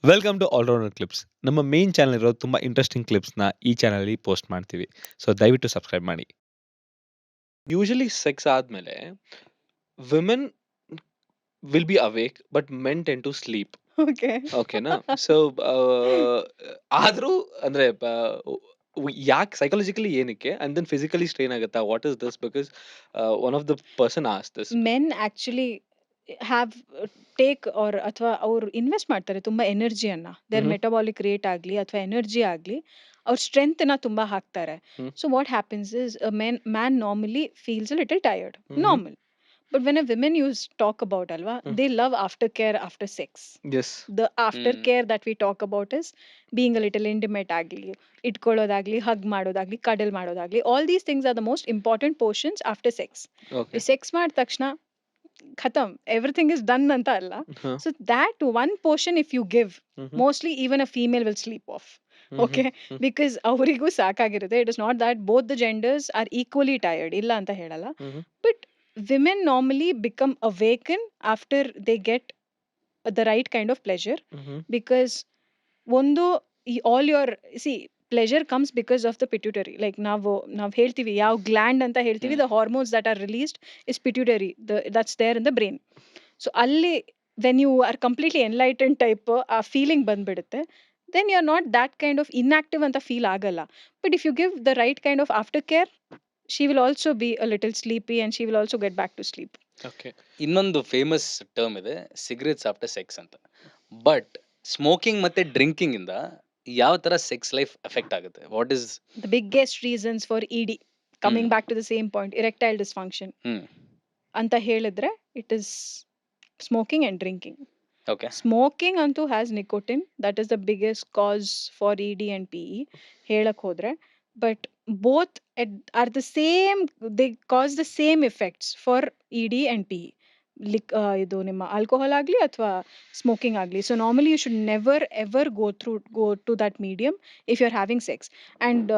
Welcome to all rounder clips. ನಮ್ಮ main channel ಇರೋ ತುಂಬಾ ಇಂಟ್ರೆಸ್ಟಿಂಗ್ ಕ್ಲಿಪ್ಸ್‌ನ ಈ ಚಾನಲಲ್ಲಿ ಪೋಸ್ಟ್ ಮಾಡ್ತೀವಿ. ಸೊ ದಯವಿಟ್ಟು ಸಬ್ಸ್ಕ್ರೈಬ್ ಮಾಡಿ. ಯೂಶುವಲಿ ಸೆಕ್ಸ್ ಆದ್ಮೇಲೆ women will be awake but men tend to sleep. Okay. ಓಕೆನಾ? ಸೊ ಆದ್ರೂ ಅಂದ್ರೆ ಯಾಕೆ ಸೈಕಾಲಜಿಕಲಿ ಏನಕ್ಕೆ? ಅಂಡ್ ದೆನ್ ಫಿಸಿಕಲಿ ಸ್ಟ್ರೈನ್ ಆಗುತ್ತಾ? What is this? Because one of the person asked this. Men actually have take are ಅಥವಾ ಅವ್ರು invest ಮಾಡ್ತಾರೆ ತುಂಬಾ ಎನರ್ಜಿಯನ್ನ. There hmm. ಮೆಟಬಾಲಿಕ್ ರೇಟ್ ಆಗ್ಲಿ ಅಥವಾ ಎನರ್ಜಿ ಆಗ್ಲಿ ಅವ್ರ ಸ್ಟ್ರೆಂತ್ ನ ತುಂಬಾ ಹಾಕ್ತಾರೆ. Hmm. So what happens is man normally feels a little tired, hmm. Normal. But when a women use talk about ಅಲ್ವಾ, they love aftercare after sex. Yes. The aftercare that we talk about is being a little intimate agli, ಇಟ್ಕೊಳ್ಳೋದಾಗ್ಲಿ, hug ಮಾಡೋದಾಗ್ಲಿ, cuddle ಮಾಡೋದಾಗ್ಲಿ. All these things are the most important portions after sex. Okay. Sex ಮಾಡಿದ ತಕ್ಷಣ ಖತಮ್, everything is done ಅಂತ ಅಲ್ಲ. ಹಾ. So that one portion if you give, hmm. Mostly even a female will sleep off. Okay, hmm. Because ಅವರಿಗೂ ಸಾಕಾಗಿರುತ್ತೆ. It is not that both the genders are equally tired, ಇಲ್ಲ ಅಂತ ಹೇಳಲ್ಲ. Hmm. But women normally become awaken after they get the right kind of pleasure, hmm. because ಒಂದು all your see pleasure comes because of the pituitary. Like ನಾವು ಹೇಳ್ತೀವಿ ಯಾವ gland ಅಂತ ಹೇಳ್ತೀವಿ, the hormones that are released is pituitary, that's there in the brain. So ಅಲ್ಲಿ when you are completely enlightened type ಆ feeling ಬಂದ್ಬಿಡುತ್ತೆ, then you are not that kind of inactive ಅಂತ feel ಆಗಲ್ಲ. But if you give the right kind of aftercare, she will also be a little sleepy and she will also get back to sleep. Okay. ಇನ್ನೊಂದು famous term ಇದೆ, cigarettes after sex ಅಂತ. But smoking ಮತ್ತೆ drinking ಇಂದ ಯಾವ ತರ sex life effect ಆಗುತ್ತೆ? What is The biggest reasons for ED, coming back to the same point, erectile dysfunction ಅಂತ ಹೇಳಿದ್ರೆ it is smoking and drinking. Okay. Smoking ಅಂತೂ has nicotine, that is the biggest cause for ED and PE ಹೇಳಕ್ ಹೋದ್ರೆ. But both are the same, they cause the same effects for ED and PE. ಇದು ನಿಮ್ಮ alcohol ಆಗಲಿ ಅಥವಾ smoking ಆಗಲಿ. So normally you should never ever go to that medium if you are having sex. And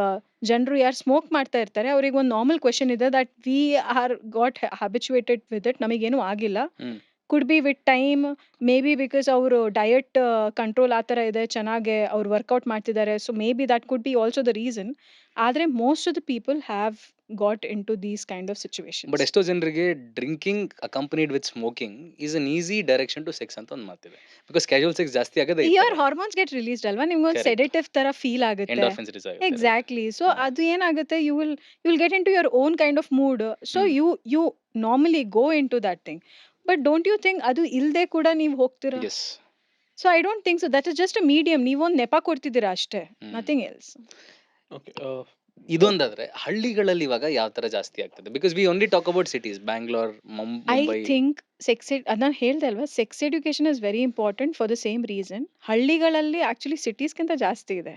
ಜನರು ಯಾರು smoke ಮಾಡ್ತಾ ಇರ್ತಾರೆ ಅವ್ರಿಗೆ ಒಂದು ನಾರ್ಮಲ್ ಕ್ವೆಶನ್ ಇದೆ, that we are got habituated with it, ನಮಗೇನು ಆಗಿಲ್ಲ. Could be with time, may be because ಅವರು ಡಯಟ್ ಕಂಟ್ರೋಲ್ ಆ ಥರ ಇದೆ, ಚೆನ್ನಾಗೆ ಅವ್ರು ವರ್ಕೌಟ್ ಮಾಡ್ತಿದ್ದಾರೆ. So may be that could be also the reason. ಆದರೆ most of the people have got in to these kind of situation. But ಎಷ್ಟೋ ಜನರಿಗೆ drinking accompanied with smoking is an easy direction to sex ಅಂತ ಒಂದು ಮಾತಿದೆ. Because casual sex ಜಾಸ್ತಿ ಆಗೋದೇ your hormones get released ಅಲ್ವಾ, ನಿಮ್ಗೊಂದು Correct. ಸೆಡೇಟಿವ್ ತರ ಫೀಲ್ ಆಗುತ್ತೆ. ಎಂಡೋರ್ಫಿನ್ಸ್ ರಿಲೀಸ್ ಆಗುತ್ತೆ. ಎಕ್ಸಾಕ್ಟ್ಲಿ. ಸೊ ಅದು ಏನಾಗುತ್ತೆ, you will get in to your own kind of mood. So you normally go in to that thing. But don't you think ಅದು ಇಲ್ಲದೆ ಕೂಡ ನೀವು ಹೋಗ್ತೀರಾ? Yes. So I don't think so. That is just a medium. ನೀವೊಂದು ನೆಪ ಕೊಡ್ತಿದ್ದೀರಾ ಅಷ್ಟೇ, nothing else. Okay. ಇದೊಂದಾದ್ರೆ ಹಳ್ಳಿಗಳಲ್ಲಿ ಇವಾಗ ಯಾವ ತರ ಜಾಸ್ತಿ ಆಗ್ತದೆ? Because we only talk about cities, Bangalore, I Mumbai. Think sex ನಾನು ಹೇಳ್ದೆ ಅಲ್ವಾ, sex education is very important for the same reason. ಹಳ್ಳಿಗಳಲ್ಲಿ ಆಕ್ಚುಲಿ ಸಿಟೀಸ್ಗಿಂತ ಜಾಸ್ತಿ ಇದೆ.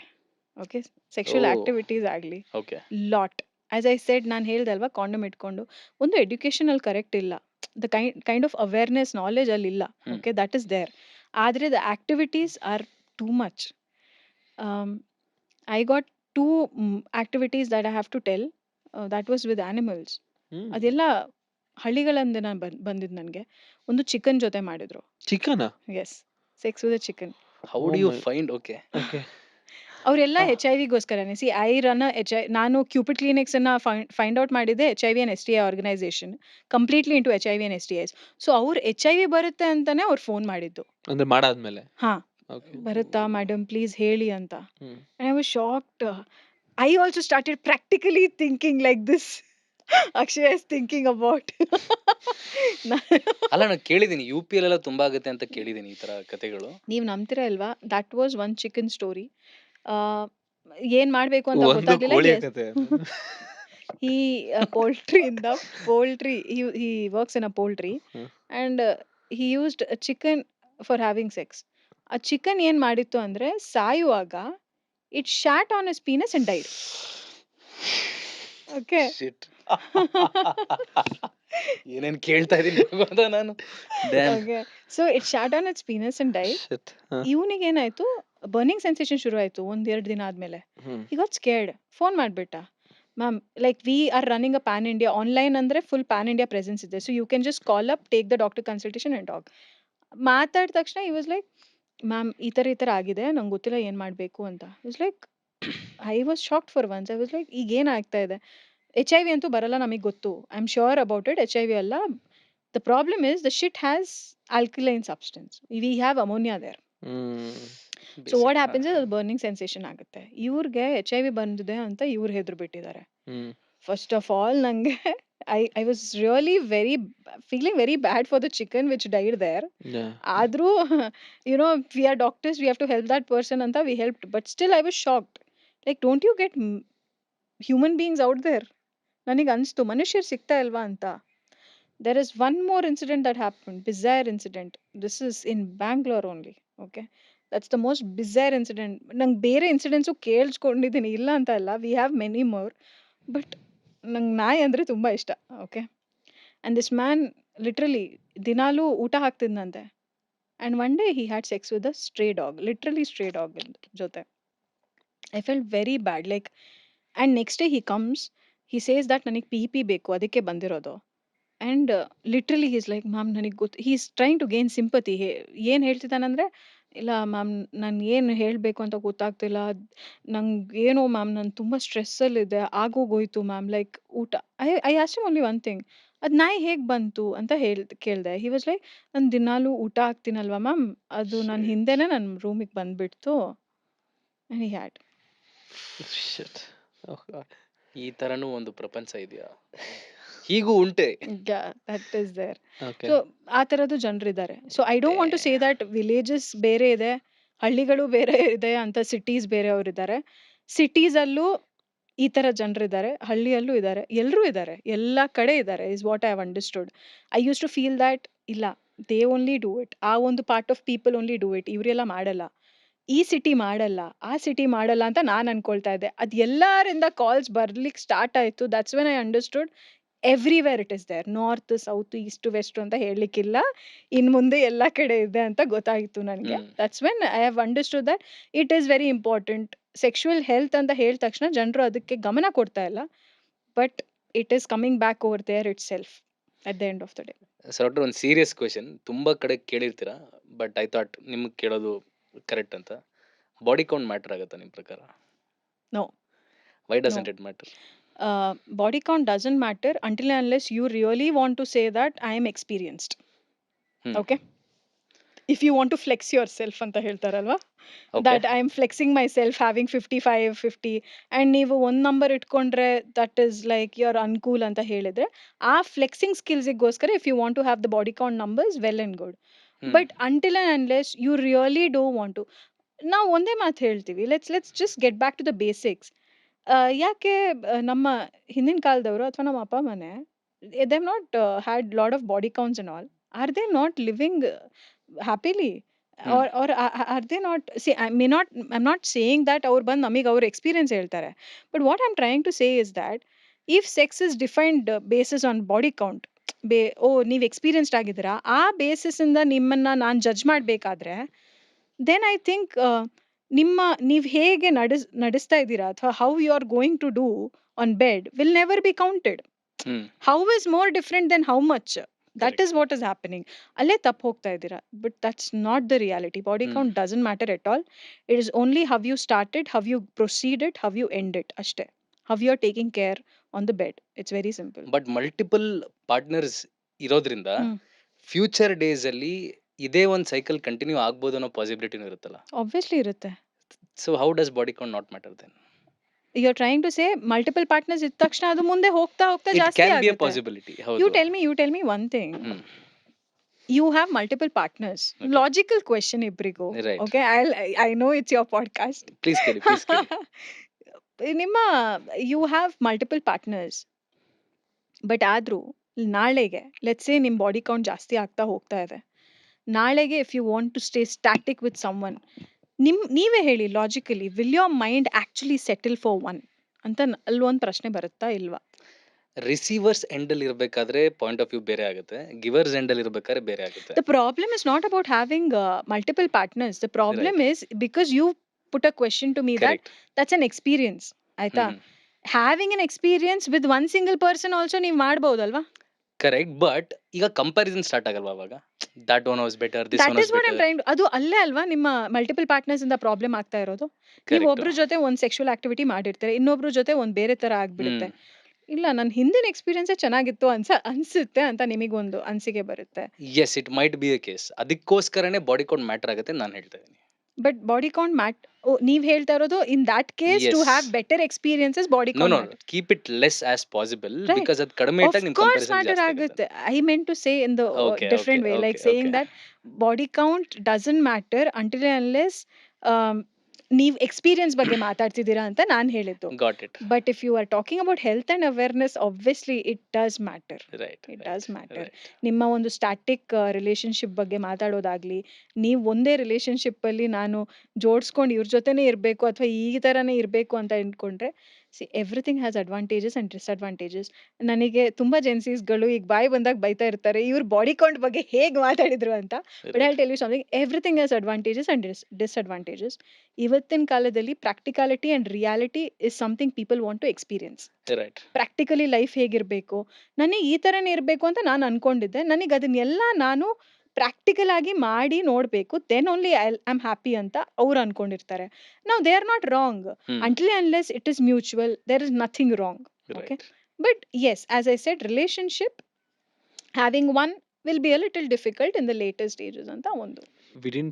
Okay, sexual Oh. ಆಕ್ಟಿವಿಟೀಸ್ ಆಗಲಿ okay. Lot. As I said, ನಾನು ಹೇಳ್ದೆ ಅಲ್ವಾ, ಕಾಂಡಮ್ ಇಟ್ಕೊಂಡು ಒಂದು ಎಡ್ಯುಕೇಶನ್ ಅಲ್ಲಿ ಕರೆಕ್ಟ್ ಇಲ್ಲ, the kind of awareness knowledge ಅಲ್ಲಿ ಇಲ್ಲ. Okay, that is there. ಆದರೆ the activities are too much. I got two activities that I have to tell, that was with animals. ಅದೆಲ್ಲ ಹಳ್ಳಿಗಳಿಂದ ನಾನು ಬಂದಿದ್ದು. ನನಗೆ ಒಂದು ಚಿಕನ್ ಜೊತೆ ಮಾಡಿದ್ರು. ಚಿಕನಾ? Yes, sex with chicken. How Oh do you my- find? Okay. Okay. ಅವರೆಲ್ಲ HIV-ಗೋಸ್ಕರನೇ. ಸಿ ಐ ರನ್ ನಾನು ಕ್ಯೂಪಿಡ್ ಕ್ಲಿನಿಕ್ಸ್ ಅನ್ನ ಫೈಂಡ್ ಔಟ್ ಮಾಡಿದ್ದೆ HIV and STI organisation, completely into HIV and STIs. ಸೊ ಅವ್ರು HIV ಬರುತ್ತೆ ಅಂತಾನೆ ಅವ್ರು ಫೋನ್ ಮಾಡಿದ್ದು. ಅಂದ್ರೆ ಮಾಡಾದ್ಮೇಲೆ? ಹಾ, ಓಕೆ. ಬರುತ್ತಾ ಮೇಡಮ್ ಪ್ಲೀಸ್ ಹೇಳಿ ಅಂತ. Hmm. I was shocked. I also started practically thinking like this. Akshay is thinking about. ಅಲ್ಲ, ನಾನು ಕೇಳಿದೀನಿ UP ಎಲ್ಲ ತುಂಬಾ ಆಗುತ್ತೆ ಅಂತ ಕೇಳಿದೀನಿ ಈ ತರ ಕಥೆಗಳು. ನೀವು ನಂಬ್ತೀರಾ ಇಲ್ವಾ, that was one chicken story. ಏನ್ ಮಾಡ್ಬೇಕು ಅಂತ ಒಂದು ಗೊತ್ತಾಗ್ಲಿಲ್ಲ. ಕೋಳಿಯ Yes. ಕತೆ. He poultry, he works in a poultry, hmm. and he used a chicken for having sex. ಆ ಚಿಕನ್ ಏನ್ ಮಾಡಿತ್ತು ಅಂದ್ರೆ, ಸಾಯುವಾಗ it shot on his penis and died. Okay. Shit. ಏನೇನ್ ಕೇಳ್ತಾ ಇದೀನಿ ಗೊತ್ತಾ ನಾನು? Damn. Okay, so it shot on its penis and died. Shit. ಹಾ. ಇವನಿಗೆ ಏನಾಯ್ತು, ಬರ್ನಿಂಗ್ ಸೆನ್ಸೇಷನ್ ಶುರು ಆಯ್ತು 1-2 ದಿನ ಆದ್ಮೇಲೆ. Hmm. he got scared. Phone ಮಾಡ್ಬಿಟ್ಟ, ma'am like we are running a pan India online, ಅಂದ್ರೆ ಫುಲ್ ಪ್ಯಾನ್ ಇಂಡಿಯಾ ಪ್ರೆಸೆನ್ಸ್ ಇದೆ. So you can just call up, take the doctor consultation and talk. ಮಾತಾಡಿದ ತಕ್ಷಣ he was like, ma'am ಈ ಥರ ಆಗಿದೆ, ನಂಗೆ ಗೊತ್ತಿಲ್ಲ ಏನು ಮಾಡಬೇಕು ಅಂತ. It's like I was shocked for once. I was like ಈಗ ಏನಾಗ್ತಾ ಇದೆ? HIV ಅಂತೂ ಬರಲ್ಲ, ನಮಗೆ ಗೊತ್ತು. I am sure about it. HIV ಅಲ್ಲ. The problem is the shit has alkaline substance. We have ammonia there. So what happens is ಅದು burning sensation ಆಗುತ್ತೆ. ಇವ್ರಿಗೆ HIV ಬಂದಿದೆ ಅಂತ ಇವ್ರು ಹೆದ್ರು ಬಿಟ್ಟಿದ್ದಾರೆ. ಫಸ್ಟ್ ಆಫ್ ಆಲ್ ನಂಗೆ I was really feeling very bad for the chicken which died there. ಆದ್ರೂ we are doctors, we have to help that person ಅಂತ we helped. But still I was shocked. Like don't you get human beings out there? ನನಗೆ ಅನಿಸ್ತು ಮನುಷ್ಯರು ಸಿಗ್ತಾ ಇಲ್ವಾ ಅಂತ. There is one more incident that happened, bizarre incident. This is in Bangalore only. Okay, that's the most bizarre incident. ನಂಗೆ ಬೇರೆ incidents ಕೇಳಿಸ್ಕೊಂಡಿದ್ದೀನಿ, ಇಲ್ಲ ಅಂತ ಅಲ್ಲ. We have many more. But ನಂಗೆ ನಾಯಿ ಅಂದರೆ ತುಂಬ ಇಷ್ಟ. Okay, and this man literally ದಿನಾಲೂ ಊಟ ಹಾಕ್ತಿದ್ನಂತೆ. And one day he had sex with a stray dog, literally stray dog ಜೊತೆ. I felt very bad. Like and next day he comes, he says that ನನಗೆ P ಬೇಕು, ಅದಕ್ಕೆ ಬಂದಿರೋದು. And literally he's like ma'am ನನಗೆ ಗೊತ್ತು. He is trying to gain sympathy. ಏನು ಹೇಳ್ತಿದ್ದಾನಂದರೆ, ಇಲ್ಲ ಮ್ಯಾಮ್ ನಾನು ಏನು ಹೇಳಬೇಕು ಅಂತ ಗೊತ್ತಾಗ್ತಿಲ್ಲ, ನಂಗೆ ಏನೋ ಮ್ಯಾಮ್ ನಾನು ತುಂಬ ಸ್ಟ್ರೆಸ್ಸಲ್ಲಿದ್ದೆ, ಆಗೋಗೋಯ್ತು ಮ್ಯಾಮ್. ಲೈಕ್ ಊಟ I asked him only one thing, ಅದು ನಾಯಿ ಹೇಗೆ ಬಂತು ಅಂತ ಕೇಳಿದೆ. ಹಿ ವಾಸ್ ಲೈಕ್, ನಾನು ದಿನಾಲೂ ಊಟ ಹಾಕ್ತೀನಲ್ವ ಮ್ಯಾಮ್, ಅದು ನನ್ನ ಹಿಂದೆನೇ ನನ್ನ ರೂಮಿಗೆ ಬಂದುಬಿಡ್ತು. And he had. ಈ ತರನೂ ಒಂದು ಪ್ರಪಂಚ ಇದೆಯಾ? ಹೀಗೂ ಉಂಟೆ. That is there. ಸೊ ಆ ಥರದ್ದು ಜನರಿದ್ದಾರೆ. So I don't want to say that villages ಬೇರೆ ಇದೆ, ಹಳ್ಳಿಗಳು ಬೇರೆ ಇದೆ ಅಂತ, ಸಿಟೀಸ್ ಬೇರೆಯವರಿದ್ದಾರೆ. ಸಿಟೀಸಲ್ಲೂ ಈ ಥರ ಜನರಿದ್ದಾರೆ, ಹಳ್ಳಿಯಲ್ಲೂ ಇದ್ದಾರೆ, ಎಲ್ಲರೂ ಇದ್ದಾರೆ, ಎಲ್ಲ ಕಡೆ ಇದ್ದಾರೆ, is what I have understood. I use to feel that ಇಲ್ಲ, ದೇ ಓನ್ಲಿ ಡೂ ಇಟ್, ಆ ಒಂದು part of people only do it, ಇವರೆಲ್ಲ ಮಾಡಲ್ಲ, ಈ ಸಿಟಿ ಮಾಡಲ್ಲ, ಆ ಸಿಟಿ ಮಾಡಲ್ಲ ಅಂತ ನಾನು ಅನ್ಕೊಳ್ತಾ ಇದ್ದೆ. ಅದು ಎಲ್ಲರಿಂದ ಕಾಲ್ಸ್ ಬರ್ಲಿಕ್ಕೆ ಸ್ಟಾರ್ಟ್ ಆಯಿತು. That's when I understood everywhere it is there. North, south, east, west ಅಂತ ಹೇಳಲಿಕ್ಕಿಲ್ಲ, ಇನ್ನು ಮುಂದೆ ಎಲ್ಲ ಕಡೆ ಇದೆ ಅಂತ ಗೊತ್ತಾಯಿತು ನನಗೆ. That's when I have understood that it is very important. Sexual health ಅಂತ ಹೇಳಿದ ತಕ್ಷಣ ಜನರು ಅದಕ್ಕೆ ಗಮನ ಕೊಡ್ತಾ ಇಲ್ಲ, but it is coming back over there itself at the end of the day. Sir ಒಂದು ಸೀರಿಯಸ್ ಕ್ವೆಶನ್, ತುಂಬ ಕಡೆ ಕೇಳಿರ್ತೀರಾ, ಬಟ್ ಐ ಥಾಟ್ ನಿಮ್ಗೆ ಕೇಳೋದು ಕರೆಕ್ಟ್ ಅಂತ. ಬಾಡಿ ಕೌಂಟ್ ಮ್ಯಾಟರ್ ಆಗುತ್ತಾ ನಿಮ್ಮ ಪ್ರಕಾರ? No. Why doesn't it matter? Body count doesn't matter until and unless you really want to say that I am experienced. Okay, if you want to flex yourself anta heltaralva, that I am flexing myself having 55 50 and ನೀವು ಒಂದು number ಇಟ್ಕೊಂಡ್ರೆ that is like you're uncool ಅಂತ ಹೇಳಿದ್ರೆ, ಆ flexing ಸ್ಕಿಲ್ಸ್ಗೋಸ್ಕರ if you want to have the body count numbers, well and good. But until and unless you really don't want to, ನಾವು ಒಂದೇ ಮಾತು ಹೇಳ್ತೀವಿ, let's just get back to the basics. ಯಾಕೆ ನಮ್ಮ ಹಿಂದಿನ ಕಾಲದವರು ಅಥವಾ ನಮ್ಮ ಅಪ್ಪ ಮನೆ, they have not had lot of body counts and all. Are they not living happily? or are they not? See, I'm not saying that ಅವ್ರು ಬಂದು ನಮಗೆ ಅವ್ರ ಎಕ್ಸ್ಪೀರಿಯನ್ಸ್ ಹೇಳ್ತಾರೆ. But what I am trying to say is that if sex is defined basis on body count, ನೀವು experienced ಆಗಿದ್ದೀರಾ, ಆ ಬೇಸಿಸಿಂದ ನಿಮ್ಮನ್ನ ನಾನು ಜಡ್ಜ್ ಮಾಡಬೇಕಾದ್ರೆ, ದೆನ್ ಐ ಥಿಂಕ್ ನೀವು ಹೇಗೆ ನಡೆಸ್ತಾ ಇದ್ದೀರಾ ಅಥವಾ how you are going to do on bed will never be counted. How is more different than how much. That is what is happening. ಅಲ್ಲೇ ತಪ್ಪು ಹೋಗ್ತಾ ಇದ್ದೀರಾ. But that's not the reality. Body count doesn't matter at all. It is only how you started, how you proceeded, how you end it ಅಷ್ಟೇ. How you are taking care on the bed. It's very simple. But multiple partners ಇರೋದ್ರಿಂದ future days ಅಲ್ಲಿ ಇದೇ ಒಂದು cycle continue ಆಗ್ಬೋದು ಅನ್ನೋ ಪಾಸಿಬಿಲಿಟಿನೂ ಇರುತ್ತಲ್ಲ? Obviously ಇರುತ್ತೆ. So how does body count not matter then? You are trying to say multiple partners ಇದ್ದ ತಕ್ಷಣ ಅದು ಮುಂದೆ ಹೋಗ್ತಾ ಇಟ್ ಜಾಸ್ತಿ ಕ್ಯಾನ್ ಬಿ ಅ ಆಗುತ್ತೆ. Possibility. You tell me one thing. You have multiple partners. Okay. Logical question ibrigo. Right. Okay, I know it's your podcast. Please ಕೇಳಿ. ನಿಮ್ಮ you have multiple partners. But ಆದ್ರೂ ನಾಳೆಗೆ let's say ನಿಮ್ಮ body count ಜಾಸ್ತಿ ಆಗ್ತಾ ಹೋಗ್ತಾ ಇದೆ. ನಾಳೆಗೆ if you want to stay static with someone, ನೀವೇ ಹೇಳಿ logically, will your mind actually settle for one ಅಂತ ಅಲ್ಲೊಂದು ಪ್ರಶ್ನೆ ಬರುತ್ತಾ ಇಲ್ವಾ? ರಿಸೀವರ್ಸ್ ಎಂಡ್ ಅಲ್ಲಿ ಇರಬೇಕಾದ್ರೆ ಪಾಯಿಂಟ್ ಆಫ್ ವ್ಯೂ ಬೇರೆ ಆಗುತ್ತೆ, ಗಿವರ್ಸ್ ಎಂಡ್ ಅಲ್ಲಿ ಇರಬೇಕಾದ್ರೆ ಬೇರೆ ಆಗುತ್ತೆ. The problem is not about having multiple partners. The problem is because you put a question to me Correct. that's an experience. ಆಯ್ತಾ? Having an experience with one single person also ನೀವು ಮಾಡಬಹುದಲ್ವಾ? Correct. But ಈಗ comparison start ಆಗಲ್ವಾ ಅವಾಗ? That one was better, this that one is was what I'm better. Trying ಅದು ಅಲ್ಲೇ ಅಲ್ವಾ ನಿಮ್ಮ multiple partners ಇಂದ ಪ್ರಾಬ್ಲಮ್ ಆಗ್ತಾ ಇರೋದು. ನೀವು ಕರೆಕ್ಟ್. ಒಬ್ರ ಜೊತೆ ಒಂದು ಸೆಕ್ಷುವಲ್ ಆಕ್ಟಿವಿಟಿ ಮಾಡಿರ್ತೀರ, ಇನ್ನೊಬ್ರ ಜೊತೆ ಒಂದು ಬೇರೆ ತರ ಆಗ್ಬಿಡುತ್ತೆ. ಹ್ಮ್. ಇಲ್ಲ ನನ್ನ ಹಿಂದಿನ ಎಕ್ಸ್ಪೀರಿಯನ್ಸೇ ಚೆನ್ನಾಗಿತ್ತು ಅನ್ಸುತ್ತೆ ಅಂತ ನಿಮಗೊಂದು ಅನಿಸಿಕೆ ಬರುತ್ತೆ. Yes, it might be a case. ಅದಕ್ಕೋಸ್ಕರನೇ ಬಾಡಿ ಕೌಂಟ್ ಮ್ಯಾಟರ್ ಆಗುತ್ತೆ ನಾನು ಹೇಳ್ತಾ ಇದ್ದೀನಿ. ಬಟ್ ಬಾಡಿ ಕೌಂಟ್ ನೀವ್ ಹೇಳ್ತಾ ಇರೋದು in that case to yes. Have better experiences body no count no matter. Keep it less as possible, Right. Because ಅದು ಕಡಿಮೆ Of ಇಟ್ಟಾಗ ನಿಮ್ course ಕಂಪ್ಯಾರಿಸನ್ matter ಜಾಸ್ತಿ ಆಗುತ್ತೆ. ಆಗುತ್ತೆ. I meant to say in the okay different way, like saying that body count doesn't matter until and unless ನೀವ್ experience ಬಗ್ಗೆ ಮಾತಾಡ್ತಿದ್ದೀರಾ ಅಂತ ನಾನು ಹೇಳಿದ್ದು. Got it. But if you are talking about health and awareness, obviously it does matter. Right. It does matter. ನಿಮ್ಮ ಒಂದು static relationship ಬಗ್ಗೆ ಮಾತಾಡೋದಾಗ್ಲಿ, ನೀವು ಒಂದೇ ರಿಲೇಶನ್ಶಿಪ್ ಅಲ್ಲಿ ನಾನು ಜೋಡಿಸ್ಕೊಂಡು ಇವ್ರ ಜೊತೆನೇ ಇರಬೇಕು ಅಥವಾ ಈ ತರನೇ ಇರಬೇಕು ಅಂತ ಅಂದ್ಕೊಂಡ್ರೆ, C everything has advantages and disadvantages. ನನಗೆ ತುಂಬಾ ಜೆನ್ಸೀಸ್ಗಳು ಈಗ ಬಾಯಿ ಬಂದಾಗ ಬೈತಾ ಇರ್ತಾರೆ, ಇವ್ರ ಬಾಡಿ ಕೌಂಟ್ ಬಗ್ಗೆ ಹೇಗೆ ಮಾತಾಡಿದ್ರು ಅಂತ. But I tell you something, everything has advantages and disadvantages. ಇವತ್ತಿನ ಕಾಲದಲ್ಲಿ practicality and reality is something people want to experience. Right. Practically life ಹೇಗಿರಬೇಕು, ನನಗೆ ಈ ಥರನೇ ಇರಬೇಕು ಅಂತ ನಾನು ಅನ್ಕೊಂಡಿದ್ದೆ. ನನಗೆ ಅದನ್ನೆಲ್ಲ ನಾನು ಪ್ರಾಕ್ಟಿಕಲ್ ಆಗಿ ಮಾಡಿ ನೋಡಬೇಕು, then only I am happy ಅಂತ ಅವ್ರು ಅನ್ಕೊಂಡಿರ್ತಾರೆ. ನಾವು they are not wrong. Until and unless it is mutual, there is nothing wrong. Okay. Right. But yes, as I said, relationship having one will be a little difficult in the later stages ಅಂತ ಒಂದು. We didn't